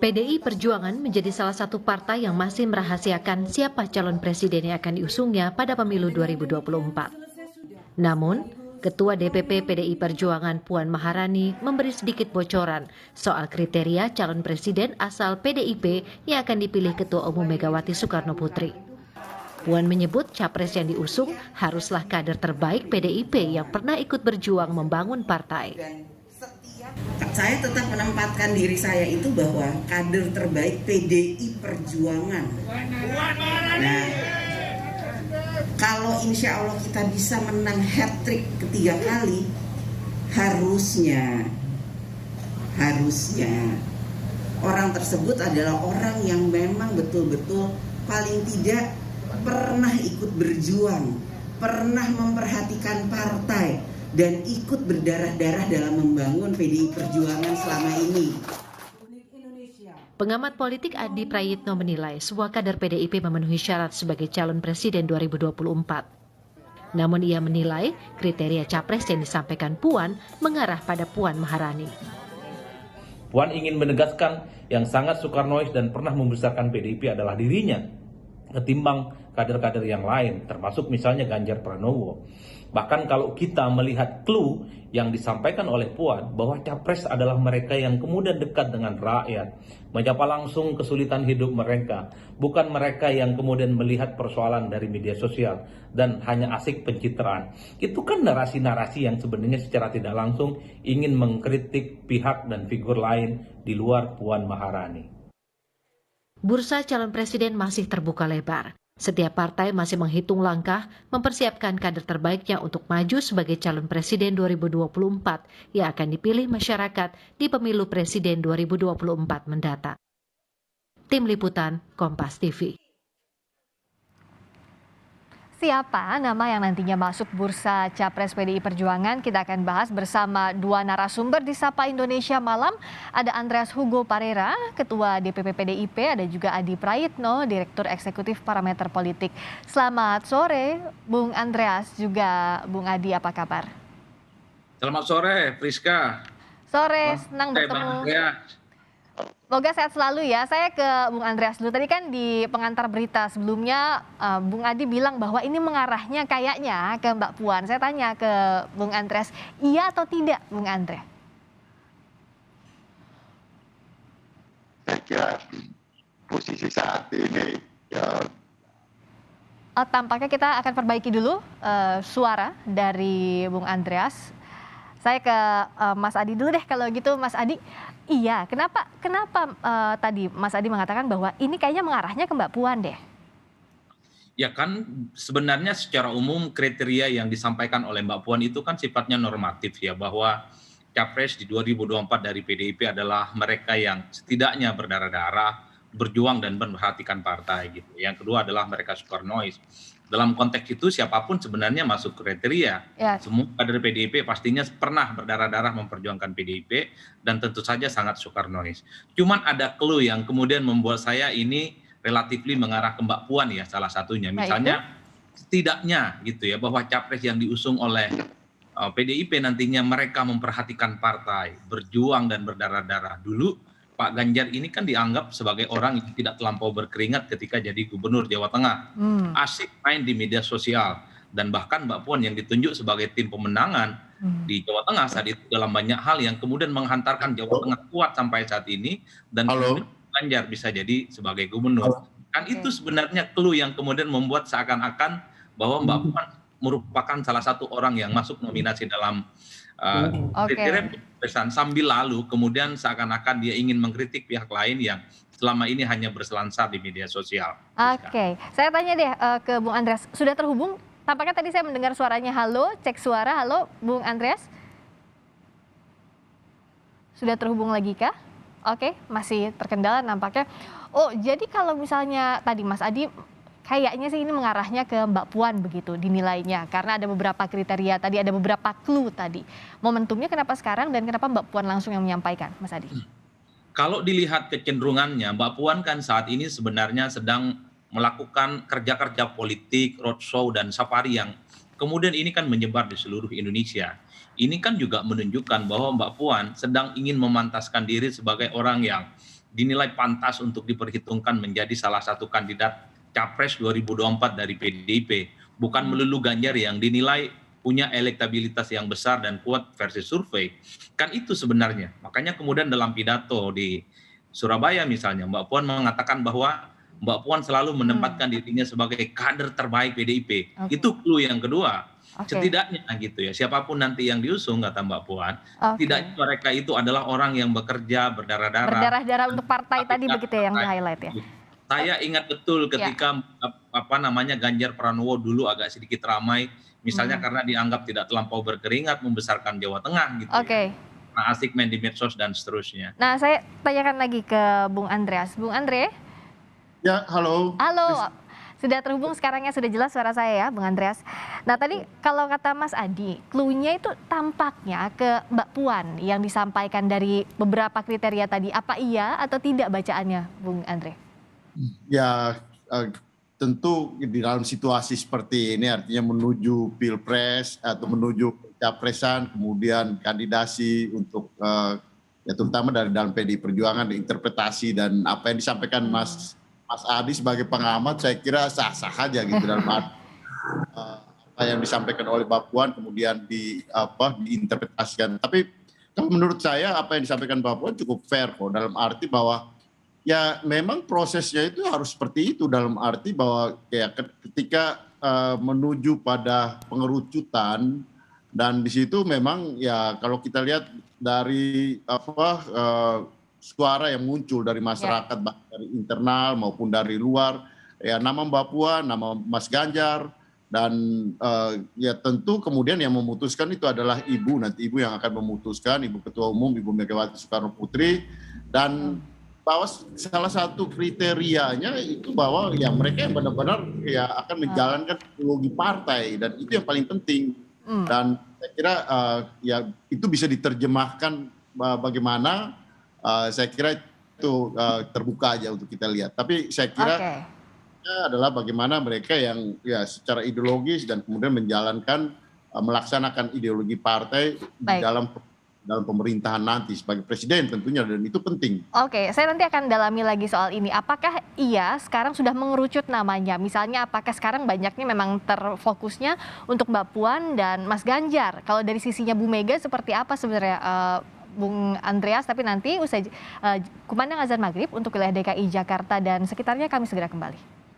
PDI Perjuangan menjadi salah satu partai yang masih merahasiakan siapa calon presiden yang akan diusungnya pada pemilu 2024. Namun, Ketua DPP PDI Perjuangan Puan Maharani memberi sedikit bocoran soal kriteria calon presiden asal PDIP yang akan dipilih Ketua Umum Megawati Soekarno Putri. Puan menyebut capres yang diusung haruslah kader terbaik PDIP yang pernah ikut berjuang membangun partai. Saya tetap menempatkan diri saya itu bahwa kader terbaik PDI Perjuangan. Nah, kalau insya Allah kita bisa menang hat-trick ketiga kali, harusnya orang tersebut adalah orang yang memang betul-betul paling tidak pernah ikut berjuang, pernah memperhatikan partai, dan ikut berdarah-darah dalam membangun PDI Perjuangan selama ini. Pengamat politik Adi Prayitno menilai semua kader PDIP memenuhi syarat sebagai calon presiden 2024. Namun ia menilai kriteria capres yang disampaikan Puan mengarah pada Puan Maharani. Puan ingin menegaskan yang sangat Soekarnois dan pernah membesarkan PDIP adalah dirinya, ketimbang kader-kader yang lain, termasuk misalnya Ganjar Pranowo. Bahkan kalau kita melihat clue yang disampaikan oleh Puan bahwa capres adalah mereka yang kemudian dekat dengan rakyat, menyapa langsung kesulitan hidup mereka, bukan mereka yang kemudian melihat persoalan dari media sosial dan hanya asik pencitraan. Itu kan narasi-narasi yang sebenarnya secara tidak langsung ingin mengkritik pihak dan figur lain di luar Puan Maharani. Bursa calon presiden masih terbuka lebar. Setiap partai masih menghitung langkah mempersiapkan kader terbaiknya untuk maju sebagai calon presiden 2024 yang akan dipilih masyarakat di pemilu presiden 2024 mendatang. Tim Liputan Kompas TV. Siapa nama yang nantinya masuk bursa Capres PDI Perjuangan? Kita akan bahas bersama dua narasumber di Sapa Indonesia Malam. Ada Andreas Hugo Parera, Ketua DPP PDIP, ada juga Adi Prayitno, Direktur Eksekutif Parameter Politik. Selamat sore, Bung Andreas, juga Bung Adi, apa kabar? Selamat sore, Priska. Sore, senang bertemu. Semoga sehat selalu ya. Saya ke Bung Andreas dulu. Tadi kan di pengantar berita sebelumnya Bung Adi bilang bahwa ini mengarahnya kayaknya ke Mbak Puan. Saya tanya ke Bung Andreas, iya atau tidak Bung Andre? Saya kira posisi saat ini ya. Tampaknya kita akan perbaiki dulu suara dari Bung Andreas. Saya ke Mas Adi dulu deh kalau gitu, Mas Adi. Iya, kenapa tadi Mas Adi mengatakan bahwa ini kayaknya mengarahnya ke Mbak Puan deh? Ya kan sebenarnya secara umum kriteria yang disampaikan oleh Mbak Puan itu kan sifatnya normatif ya, bahwa capres di 2024 dari PDIP adalah mereka yang setidaknya berdarah-darah, berjuang dan memperhatikan partai gitu. Yang kedua adalah mereka Soekarnois. Dalam konteks itu siapapun sebenarnya masuk kriteria. Ya. Semua kader PDIP pastinya pernah berdarah-darah memperjuangkan PDIP dan tentu saja sangat Soekarnois. Cuman ada clue yang kemudian membuat saya ini relatif mengarah ke Mbak Puan ya, salah satunya. Misalnya setidaknya gitu ya, bahwa capres yang diusung oleh PDIP nantinya mereka memperhatikan partai, berjuang dan berdarah-darah. Dulu Pak Ganjar ini kan dianggap sebagai orang yang tidak terlampau berkeringat ketika jadi gubernur Jawa Tengah. Asik main di media sosial. Dan bahkan Mbak Puan yang ditunjuk sebagai tim pemenangan di Jawa Tengah saat itu dalam banyak hal yang kemudian menghantarkan Jawa Tengah kuat sampai saat ini. Dan kemudian Ganjar bisa jadi sebagai gubernur. Kan itu sebenarnya clue yang kemudian membuat seakan-akan bahwa Mbak Puan merupakan salah satu orang yang masuk nominasi dalam kriteria pesan sambil lalu kemudian seakan-akan dia ingin mengkritik pihak lain yang selama ini hanya berselancar di media sosial. Oke, saya tanya deh ke Bung Andreas, sudah terhubung? Tampaknya tadi saya mendengar suaranya. Halo, cek suara. Halo, Bung Andreas. Sudah terhubung lagi kah? Oke, masih terkendala nampaknya. Oh, jadi kalau misalnya tadi Mas Adi kayaknya sih ini mengarahnya ke Mbak Puan begitu dinilainya. Karena ada beberapa kriteria tadi, ada beberapa clue tadi. Momentumnya kenapa sekarang dan kenapa Mbak Puan langsung yang menyampaikan, Mas Adi? Kalau dilihat kecenderungannya, Mbak Puan kan saat ini sebenarnya sedang melakukan kerja-kerja politik, roadshow dan safari yang kemudian ini kan menyebar di seluruh Indonesia. Ini kan juga menunjukkan bahwa Mbak Puan sedang ingin memantaskan diri sebagai orang yang dinilai pantas untuk diperhitungkan menjadi salah satu kandidat Capres 2024 dari PDIP. Bukan melulu Ganjar yang dinilai punya elektabilitas yang besar dan kuat versi survei. Kan itu sebenarnya. Makanya kemudian dalam pidato di Surabaya misalnya, Mbak Puan mengatakan bahwa Mbak Puan selalu menempatkan dirinya sebagai kader terbaik PDIP. Oke. Itu clue yang kedua. Oke. Setidaknya gitu ya, siapapun nanti yang diusung kata Mbak Puan, Oke. setidaknya mereka itu adalah orang yang bekerja berdarah-darah. Berdarah-darah untuk partai tadi Tapi begitu ya yang di-highlight ya. Saya ingat betul ketika Ganjar Pranowo dulu agak sedikit ramai, misalnya karena dianggap tidak terlampau berkeringat membesarkan Jawa Tengah gitu. Oke. Ya. Nah, asik main di medsos dan seterusnya. Nah, saya tanyakan lagi ke Bung Andreas. Bung Andre? Ya, halo. Halo. Sudah terhubung sekarang ya, sudah jelas suara saya ya, Bung Andreas. Nah, tadi kalau kata Mas Adi, clue-nya itu tampaknya ke Mbak Puan yang disampaikan dari beberapa kriteria tadi. Apa iya atau tidak bacaannya, Bung Andre? Ya, tentu di dalam situasi seperti ini artinya menuju pilpres atau menuju capresan, kemudian kandidasi untuk ya terutama dari dalam PDI Perjuangan, interpretasi dan apa yang disampaikan Mas Adi sebagai pengamat, saya kira sah-sah aja gitu dalam arti apa yang disampaikan oleh Mbak Puan kemudian diinterpretasikan. Tapi kalau menurut saya apa yang disampaikan Mbak Puan cukup fair kok, dalam arti bahwa ya memang prosesnya itu harus seperti itu, dalam arti bahwa ya ketika menuju pada pengerucutan dan di situ memang ya kalau kita lihat dari suara yang muncul dari masyarakat, baik dari internal maupun dari luar, ya nama Mbak Puan, nama Mas Ganjar, dan ya tentu kemudian yang memutuskan itu adalah ibu, nanti ibu yang akan memutuskan, Ibu Ketua Umum, Ibu Megawati Soekarno Putri, dan bahwa salah satu kriterianya itu bahwa ya mereka yang benar-benar ya akan menjalankan ideologi partai, dan itu yang paling penting. Dan saya kira ya itu bisa diterjemahkan bagaimana. Saya kira itu terbuka aja untuk kita lihat. Tapi saya kira adalah bagaimana mereka yang ya secara ideologis dan kemudian menjalankan, melaksanakan ideologi partai di dalam pemerintahan nanti sebagai presiden tentunya, dan itu penting. Oke, saya nanti akan dalami lagi soal ini. Apakah iya sekarang sudah mengerucut namanya? Misalnya apakah sekarang banyaknya memang terfokusnya untuk Mbak Puan dan Mas Ganjar? Kalau dari sisinya Bu Mega seperti apa sebenarnya, Bung Andreas? Tapi nanti usai kumandang azan maghrib untuk wilayah DKI Jakarta dan sekitarnya, kami segera kembali.